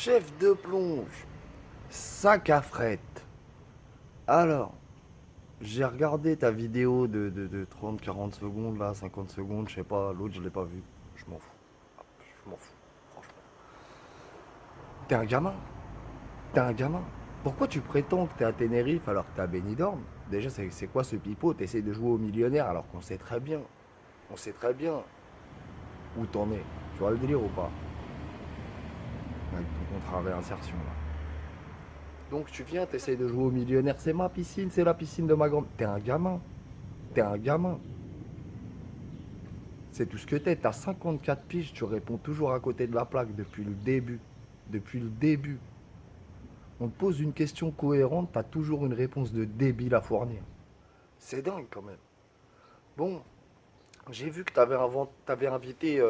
Chef de plonge, sac à fret. Alors, j'ai regardé ta vidéo de 30-40 secondes, là, 50 secondes, je sais pas, l'autre je l'ai pas vu. Je m'en fous. Je m'en fous, franchement. T'es un gamin. T'es un gamin. Pourquoi tu prétends que t'es à Tenerife alors que t'es à Benidorm? Déjà, c'est quoi ce pipeau? T'essayes de jouer au millionnaire alors qu'on sait très bien. On sait très bien où t'en es. Tu vois le délire ou pas? Avec ton contrat à réinsertion là. Donc tu viens, t'essayes de jouer au millionnaire. C'est ma piscine, c'est la piscine de ma grande. T'es un gamin. T'es un gamin. C'est tout ce que t'es. T'as 54 piges, tu réponds toujours à côté de la plaque depuis le début. Depuis le début. On te pose une question cohérente, t'as toujours une réponse de débile à fournir. C'est dingue quand même. Bon, j'ai vu que t'avais invité.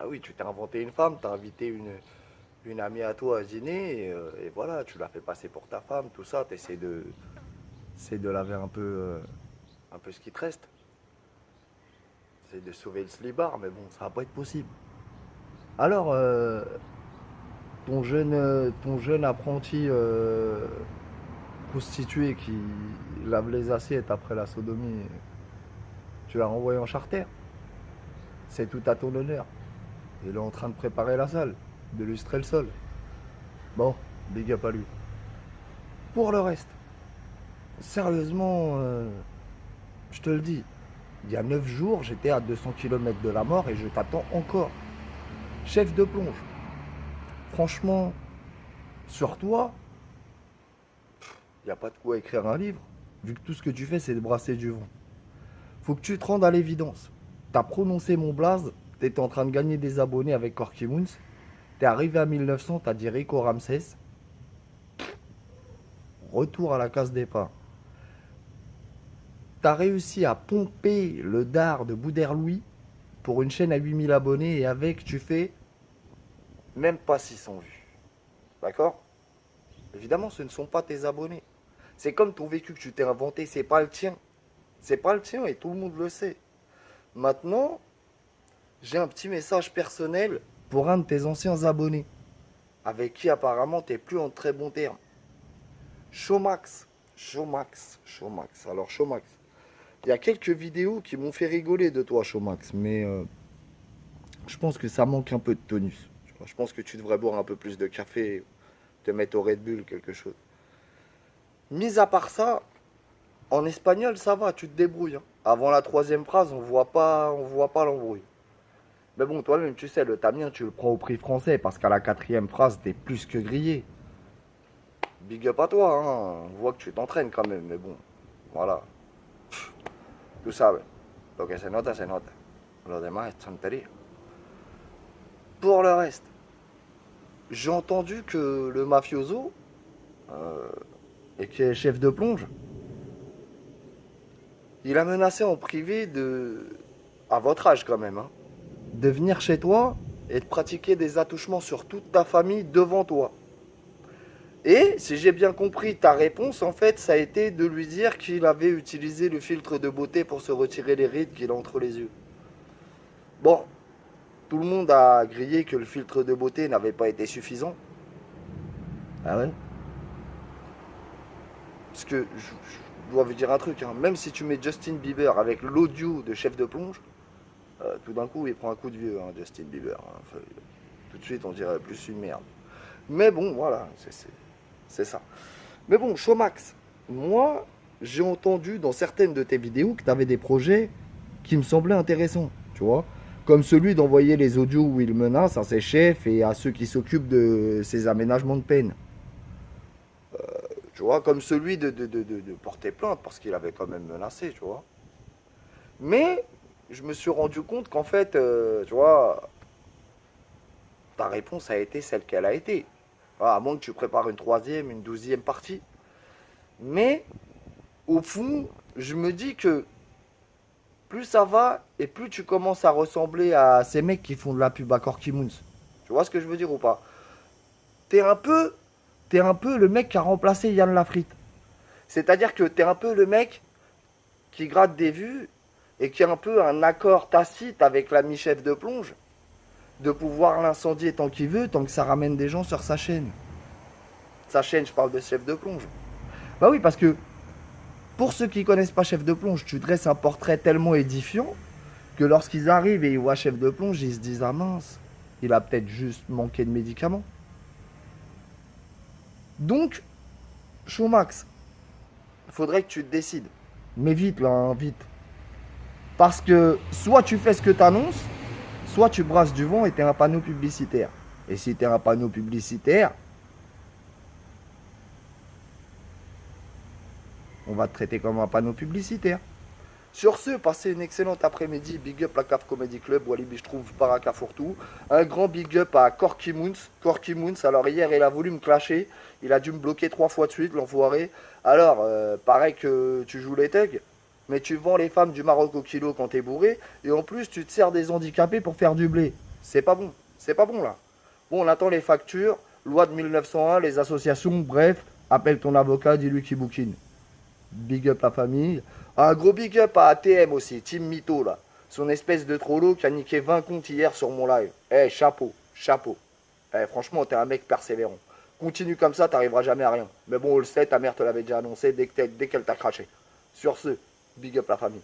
Ah oui, tu t'es inventé une femme, t'as invité une amie à toi à dîner, et voilà, tu l'as fait passer pour ta femme, tout ça, t'essaies de laver un peu ce qui te reste. T'essaies de sauver le slibard, mais bon, ça va pas être possible. Alors, ton jeune apprenti prostitué qui lave les assiettes après la sodomie, tu l'as renvoyé en charter. C'est tout à ton honneur. Il est en train de préparer la salle, de lustrer le sol. Bon, big up à lui. Pour le reste, sérieusement, je te le dis, il y a 9 jours, j'étais à 200 km de la mort et je t'attends encore. Chef de plonge, franchement, sur toi, il n'y a pas de quoi écrire un livre, vu que tout ce que tu fais, c'est de brasser du vent. Faut que tu te rendes à l'évidence. T'as prononcé mon blaze, t'étais en train de gagner des abonnés avec Corky Moons, t'es arrivé à 1900, t'as dit Rico Ramsès, retour à la case départ. T'as réussi à pomper le dard de Bouderlouis pour une chaîne à 8000 abonnés et avec, tu fais même pas 600 vues. D'accord? Évidemment, ce ne sont pas tes abonnés. C'est comme ton vécu que tu t'es inventé, c'est pas le tien. C'est pas le tien et tout le monde le sait. Maintenant, j'ai un petit message personnel pour un de tes anciens abonnés, avec qui apparemment t'es plus en très bons termes. Showmax. Showmax. Showmax. Alors Showmax. Il y a quelques vidéos qui m'ont fait rigoler de toi, Showmax, mais je pense que ça manque un peu de tonus. Je pense que tu devrais boire un peu plus de café, te mettre au Red Bull, quelque chose. Mis à part ça, en espagnol, ça va, tu te débrouilles, hein. Avant la troisième phrase, on voit pas l'embrouille. Mais bon, toi-même, tu sais, le tamien, tu le prends au prix français, parce qu'à la quatrième phrase, t'es plus que grillé. Big up à toi, hein. On voit que tu t'entraînes quand même, mais bon, voilà. Tú sabes, lo que se nota, se nota. Lo demás es tontería. Pour le reste, j'ai entendu que le mafioso, et qui est chef de plonge, il a menacé en privé à votre âge quand même, hein, de venir chez toi et de pratiquer des attouchements sur toute ta famille devant toi. Et si j'ai bien compris ta réponse, en fait, ça a été de lui dire qu'il avait utilisé le filtre de beauté pour se retirer les rides qu'il a entre les yeux. Bon, tout le monde a grillé que le filtre de beauté n'avait pas été suffisant. Ah ouais? Parce que je dois vous dire un truc, hein, même si tu mets Justin Bieber avec l'audio de chef de plonge, tout d'un coup il prend un coup de vieux, hein, Justin Bieber. Hein. Enfin, tout de suite on dirait plus une merde. Mais bon, voilà, c'est ça. Mais bon, Showmax, moi j'ai entendu dans certaines de tes vidéos que tu avais des projets qui me semblaient intéressants, tu vois. Comme celui d'envoyer les audios où il menace à ses chefs et à ceux qui s'occupent de ses aménagements de peine. Tu vois, comme celui de porter plainte parce qu'il avait quand même menacé, tu vois. Mais je me suis rendu compte qu'en fait, tu vois, ta réponse a été celle qu'elle a été. Voilà, à moins que tu prépares une troisième, une 12e partie. Mais au fond, je me dis que plus ça va et plus tu commences à ressembler à ces mecs qui font de la pub à Corky Moons. Tu vois ce que je veux dire ou pas? T'es un peu, t'es un peu le mec qui a remplacé Yann Lafrite. C'est-à-dire que t'es un peu le mec qui gratte des vues et qui a un peu un accord tacite avec l'ami chef de plonge de pouvoir l'incendier tant qu'il veut, tant que ça ramène des gens sur sa chaîne. Sa chaîne, je parle de Chef de Plonge. Bah oui, parce que pour ceux qui connaissent pas Chef de Plonge, tu dresses un portrait tellement édifiant que lorsqu'ils arrivent et ils voient Chef de Plonge, ils se disent ah mince, il a peut-être juste manqué de médicaments. Donc, Showmax, il faudrait que tu te décides. Mais vite là, hein, vite. Parce que soit tu fais ce que tu annonces, soit tu brasses du vent et t'es un panneau publicitaire. Et si t'es un panneau publicitaire, on va te traiter comme un panneau publicitaire. Sur ce, passez une excellente après-midi. Big up la CAF Comedy Club, Walibi je trouve Baraka Fourtou. Un grand big up à Corky Moons. Corky Moons, alors hier il a voulu me clasher. Il a dû me bloquer 3 fois de suite, l'enfoiré. Alors, pareil que tu joues les thugs, mais tu vends les femmes du Maroc au kilo quand t'es bourré. Et en plus, tu te sers des handicapés pour faire du blé. C'est pas bon. C'est pas bon là. Bon, on attend les factures. Loi de 1901, les associations, bref. Appelle ton avocat, dis-lui qu'il bouquine. Big up la famille. Un gros big up à ATM aussi, Team Mytho là. Son espèce de trollo qui a niqué 20 comptes hier sur mon live. Eh, chapeau, chapeau. Eh, franchement, t'es un mec persévérant. Continue comme ça, t'arriveras jamais à rien. Mais bon, on le sait, ta mère te l'avait déjà annoncé dès qu'elle t'a craché. Sur ce, big up la famille.